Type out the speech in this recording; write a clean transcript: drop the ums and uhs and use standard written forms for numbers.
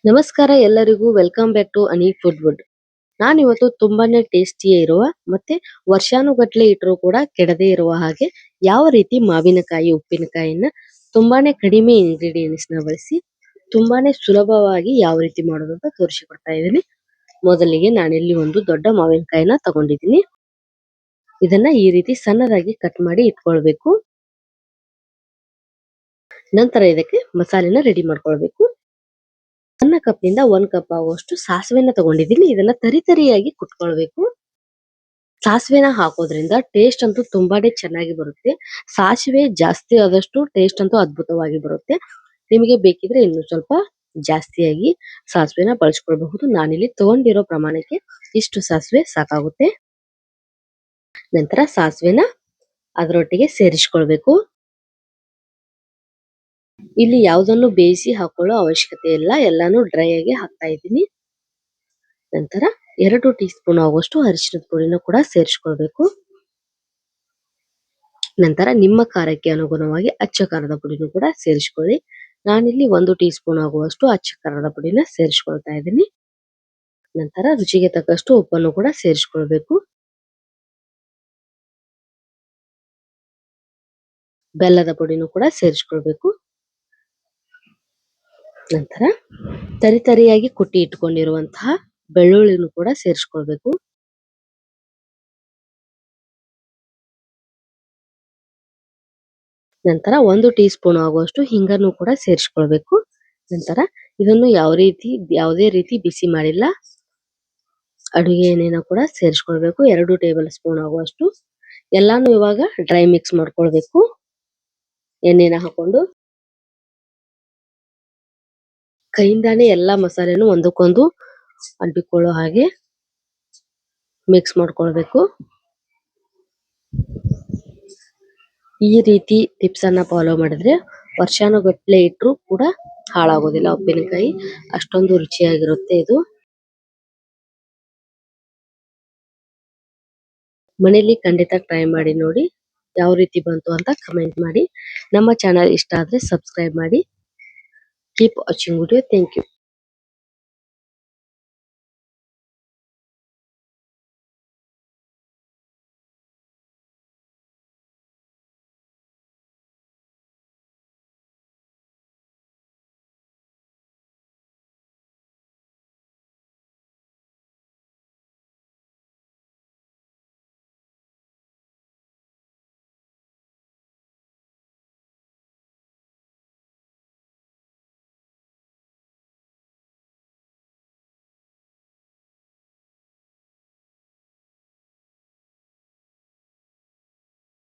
ನಮಸ್ಕಾರ ಎಲ್ಲರಿಗೂ welcome back to Ani food wood. ನಾನಿವತ್ತು ತುಂಬಾನೇ ಟೇಸ್ಟಿ ಇರುವ ಮತ್ತೆ ವರ್ಷಾನುಗಟ್ಲೆ ಇಟ್ಟರೂ ಕೂಡ ಕೆಡದೇ ಇರುವ ಹಾಗೆ ಯಾವ ರೀತಿ ಮಾವಿನಕಾಯಿ ಉಪ್ಪಿನಕಾಯಿಯನ್ನ ತುಂಬಾನೇ ಕಡಿಮೆ ಇಂಗ್ರೀಡಿಯೆಂಟ್ಸ್ ನ ಬಳಸಿ ತುಂಬಾನೇ ಸುಲಭವಾಗಿ ಯಾವ ರೀತಿ ಮಾಡೋದು ಅಂತ ತೋರಿಸಿಕೊಡ್ತಾ ಇದ್ದೀನಿ. ಮೊದಲಿಗೆ ನಾನಿಲ್ಲಿ ಒಂದು ದೊಡ್ಡ ಮಾವಿನಕಾಯಿನ ತಗೊಂಡಿದ್ದೀನಿ. ಇದನ್ನ ಈ ರೀತಿ ಸಣ್ಣದಾಗಿ ಕಟ್ ಮಾಡಿ ಇಟ್ಕೊಳ್ಬೇಕು. ನಂತರ ಇದಕ್ಕೆ ಮಸಾಲೆನ ರೆಡಿ ಮಾಡ್ಕೊಳ್ಬೇಕು. ಸಣ್ಣ ಕಪ್ ನಿಂದ 1 ಕಪ್ ಆಗುವಷ್ಟು ಸಾಸಿವೆನ ತಗೊಂಡಿದ್ದೀನಿ. ಇದನ್ನ ತರಿತರಿಯಾಗಿ ಕುಟ್ಕೊಳ್ಬೇಕು. ಸಾಸಿವೆನ ಹಾಕೋದ್ರಿಂದ ಟೇಸ್ಟ್ ಅಂತೂ ತುಂಬಾನೇ ಚೆನ್ನಾಗಿ ಬರುತ್ತೆ. ಸಾಸಿವೆ ಜಾಸ್ತಿ ಆದಷ್ಟು ಟೇಸ್ಟ್ ಅಂತೂ ಅದ್ಭುತವಾಗಿ ಬರುತ್ತೆ. ನಿಮಗೆ ಬೇಕಿದ್ರೆ ಇನ್ನು ಸ್ವಲ್ಪ ಜಾಸ್ತಿಯಾಗಿ ಸಾಸಿವೆನ ಬಳಸ್ಕೊಳ್ಬಹುದು. ನಾನಿಲ್ಲಿ ತಗೊಂಡಿರೋ ಪ್ರಮಾಣಕ್ಕೆ ಇಷ್ಟು ಸಾಸಿವೆ ಸಾಕಾಗುತ್ತೆ. ನಂತರ ಸಾಸಿವೆನ ಅದರೊಟ್ಟಿಗೆ ಸೇರಿಸ್ಕೊಳ್ಬೇಕು. ಇಲ್ಲಿ ಯಾವುದನ್ನು ಬೇಯಿಸಿ ಹಾಕೊಳ್ಳೋ ಅವಶ್ಯಕತೆ ಇಲ್ಲ, ಎಲ್ಲಾನು ಡ್ರೈ ಆಗಿ ಹಾಕ್ತಾ ಇದ್ದೀನಿ. ನಂತರ 2 ಟೀ ಸ್ಪೂನ್ ಆಗುವಷ್ಟು ಅರಿಶಿಣದ ಪುಡಿನ ಕೂಡ ಸೇರಿಸ್ಕೊಳ್ಬೇಕು. ನಂತರ ನಿಮ್ಮ ಖಾರಕ್ಕೆ ಅನುಗುಣವಾಗಿ ಅಚ್ಚ ಖಾರದ ಪುಡಿನೂ ಕೂಡ ಸೇರಿಸ್ಕೊಳ್ಳಿ. ನಾನಿಲ್ಲಿ 1 ಟೀ ಸ್ಪೂನ್ ಆಗುವಷ್ಟು ಅಚ್ಚ ಖಾರದ ಪುಡಿನ ಸೇರಿಸ್ಕೊಳ್ತಾ ಇದ್ದೀನಿ. ನಂತರ ರುಚಿಗೆ ತಕ್ಕಷ್ಟು ಉಪ್ಪನ್ನು ಕೂಡ ಸೇರಿಸ್ಕೊಳ್ಬೇಕು. ಬೆಲ್ಲದ ಪುಡಿನೂ ಕೂಡ ಸೇರಿಸ್ಕೊಳ್ಬೇಕು. ನಂತರ ತರಿತರಿಯಾಗಿ ಕುಟ್ಟಿ ಇಟ್ಕೊಂಡಿರುವಂತಹ ಬೆಳ್ಳುಳ್ಳಿನೂ ಕೂಡ ಸೇರಿಸ್ಕೊಳ್ಬೇಕು. ನಂತರ 1 ಟೀ ಸ್ಪೂನ್ ಆಗುವಷ್ಟು ಹಿಂಗನ್ನು ಕೂಡ ಸೇರಿಸ್ಕೊಳ್ಬೇಕು. ನಂತರ ಇದನ್ನು ಯಾವುದೇ ರೀತಿ ಬಿಸಿ ಮಾಡಿಲ್ಲ, ಅಡುಗೆ ಎಣ್ಣೆನ ಕೂಡ ಸೇರಿಸ್ಕೊಳ್ಬೇಕು. 2 ಟೇಬಲ್ ಸ್ಪೂನ್ ಆಗುವಷ್ಟು. ಎಲ್ಲಾನು ಇವಾಗ ಡ್ರೈ ಮಿಕ್ಸ್ ಮಾಡ್ಕೊಳ್ಬೇಕು. ಎಣ್ಣೆನ ಹಾಕೊಂಡು ಕೈಯಿಂದಾನೇ ಎಲ್ಲಾ ಮಸಾಲೆನು ಒಂದಕ್ಕೊಂದು ಅಂಟಿಕೊಳ್ಳೋ ಹಾಗೆ ಮಿಕ್ಸ್ ಮಾಡ್ಕೊಳ್ಬೇಕು. ಈ ರೀತಿ ಟಿಪ್ಸ್ ಅನ್ನ ಫಾಲೋ ಮಾಡಿದ್ರೆ ವರ್ಷಾನುಗಟ್ಲೆ ಇಟ್ರು ಕೂಡ ಹಾಳಾಗೋದಿಲ್ಲ ಉಪ್ಪಿನಕಾಯಿ. ಅಷ್ಟೊಂದು ರುಚಿಯಾಗಿರುತ್ತೆ ಇದು. ಮನೇಲಿ ಖಂಡಿತ ಟ್ರೈ ಮಾಡಿ ನೋಡಿ. ಯಾವ ರೀತಿ ಬಂತು ಅಂತ ಕಮೆಂಟ್ ಮಾಡಿ. ನಮ್ಮ ಚಾನಲ್ ಇಷ್ಟ ಆದ್ರೆ ಸಬ್ಸ್ಕ್ರೈಬ್ ಮಾಡಿ. Keep watching video. Thank you.